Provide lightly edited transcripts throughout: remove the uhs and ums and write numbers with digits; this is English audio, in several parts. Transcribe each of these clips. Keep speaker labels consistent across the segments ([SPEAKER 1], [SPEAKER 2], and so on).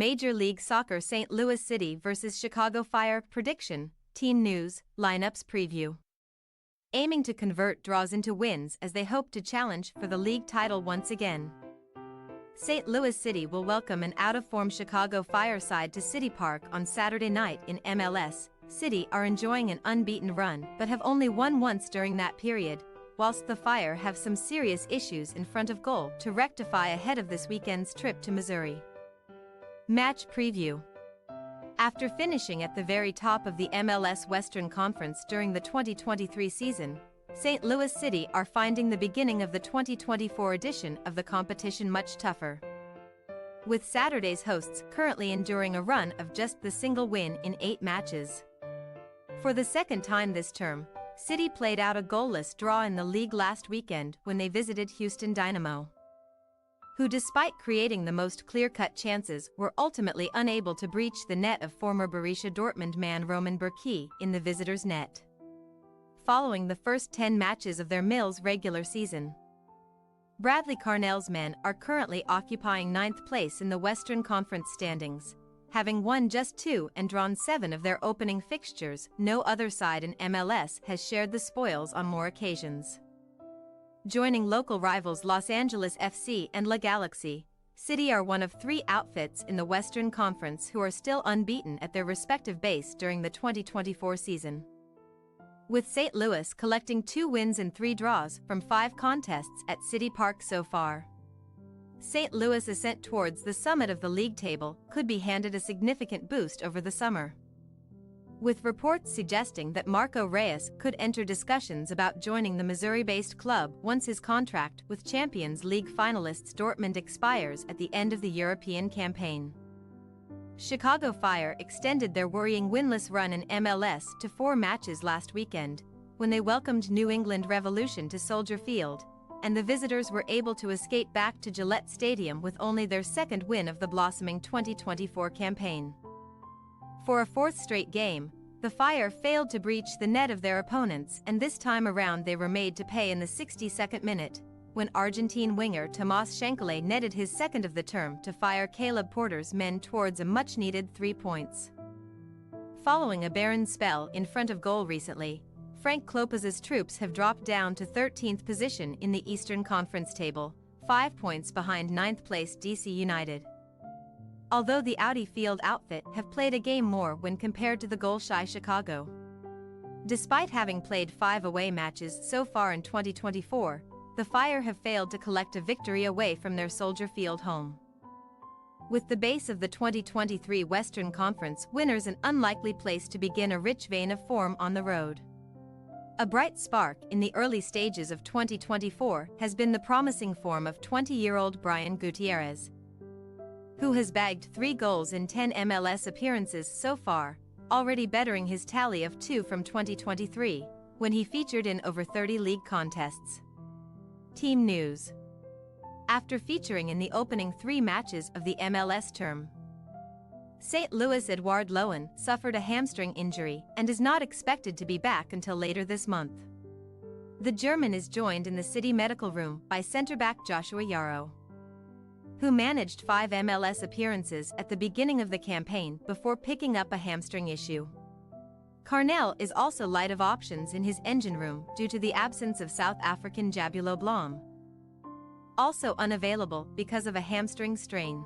[SPEAKER 1] Major League Soccer St. Louis City vs. Chicago Fire prediction, team news, lineups preview. Aiming to convert draws into wins as they hope to challenge for the league title once again. St. Louis City will welcome an out-of-form Chicago Fire side to CityPark on Saturday night in MLS. City are enjoying an unbeaten run but have only won once during that period, whilst the Fire have some serious issues in front of goal to rectify ahead of this weekend's trip to Missouri. Match preview. After finishing at the very top of the MLS Western Conference during the 2023 season, St. Louis City are finding the beginning of the 2024 edition of the competition much tougher. With Saturday's hosts currently enduring a run of just the single win in 8 matches. For the second time this term, City played out a goalless draw in the league last weekend when they visited Houston Dynamo, who despite creating the most clear-cut chances were ultimately unable to breach the net of former Borussia Dortmund man Roman Bürki in the visitors' net, following the first 10 matches of their Mills regular season. Bradley Carnell's men are currently occupying 9th place in the Western Conference standings, having won just 2 and drawn 7 of their opening fixtures. No other side in MLS has shared the spoils on more occasions. Joining local rivals Los Angeles FC and La Galaxy, City are one of 3 outfits in the Western Conference who are still unbeaten at their respective base during the 2024 season, with St. Louis collecting 2 wins and 3 draws from 5 contests at CityPark so far. St. Louis' ascent towards the summit of the league table could be handed a significant boost over the summer, with reports suggesting that Marco Reyes could enter discussions about joining the Missouri-based club once his contract with Champions League finalists Dortmund expires at the end of the European campaign. Chicago Fire extended their worrying winless run in MLS to 4 matches last weekend, when they welcomed New England Revolution to Soldier Field, and the visitors were able to escape back to Gillette Stadium with only their second win of the blossoming 2024 campaign. For a 4th straight game, the Fire failed to breach the net of their opponents, and this time around they were made to pay in the 62nd minute, when Argentine winger Tomás Schenkele netted his second of the term to fire Caleb Porter's men towards a much-needed 3 points. Following a barren spell in front of goal recently, Frank Lopez's troops have dropped down to 13th position in the Eastern Conference table, 5 points behind 9th place DC United. Although the Audi Field outfit have played a game more when compared to the goal-shy Chicago. Despite having played 5 away matches so far in 2024, the Fire have failed to collect a victory away from their Soldier Field home, with the base of the 2023 Western Conference winners an unlikely place to begin a rich vein of form on the road. A bright spark in the early stages of 2024 has been the promising form of 20-year-old Brian Gutierrez, who has bagged 3 goals in 10 MLS appearances so far, already bettering his tally of 2 from 2023, when he featured in over 30 league contests. Team news. After featuring in the opening 3 matches of the MLS term, St. Louis' Edouard Lohan suffered a hamstring injury and is not expected to be back until later this month. The German is joined in the City medical room by center-back Joshua Yarrow, who managed 5 MLS appearances at the beginning of the campaign before picking up a hamstring issue. Carnell is also light of options in his engine room due to the absence of South African Jabulo Blom, also unavailable because of a hamstring strain.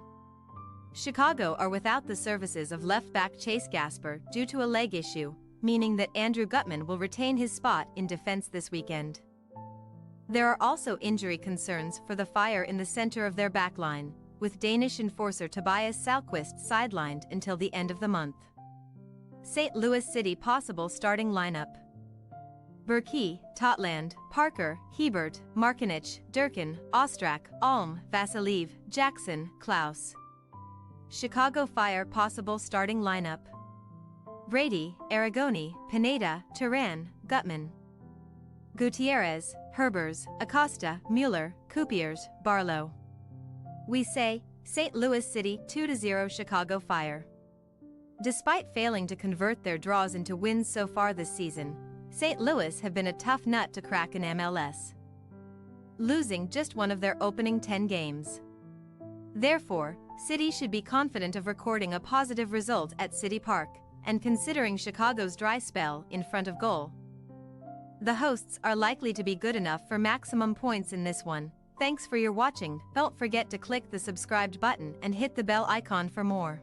[SPEAKER 1] Chicago are without the services of left-back Chase Gasper due to a leg issue, meaning that Andrew Gutman will retain his spot in defense this weekend. There are also injury concerns for the Fire in the center of their backline, with Danish enforcer Tobias Salquist sidelined until the end of the month. St. Louis City possible starting lineup: Bürki, Totland, Parker, Hebert, Markinich, Durkin, Ostrak, Alm, Vasiliev, Jackson, Klaus. Chicago Fire possible starting lineup: Brady, Aragoni, Pineda, Turan, Gutman, Gutierrez, Herbers, Acosta, Mueller, Coupiers, Barlow. We say, St. Louis City 2-0 Chicago Fire. Despite failing to convert their draws into wins so far this season, St. Louis have been a tough nut to crack in MLS, losing just one of their opening 10 games. Therefore, City should be confident of recording a positive result at CityPark, and considering Chicago's dry spell in front of goal. The hosts are likely to be good enough for maximum points in this one. Thanks for your watching. Don't forget to click the subscribed button and hit the bell icon for more.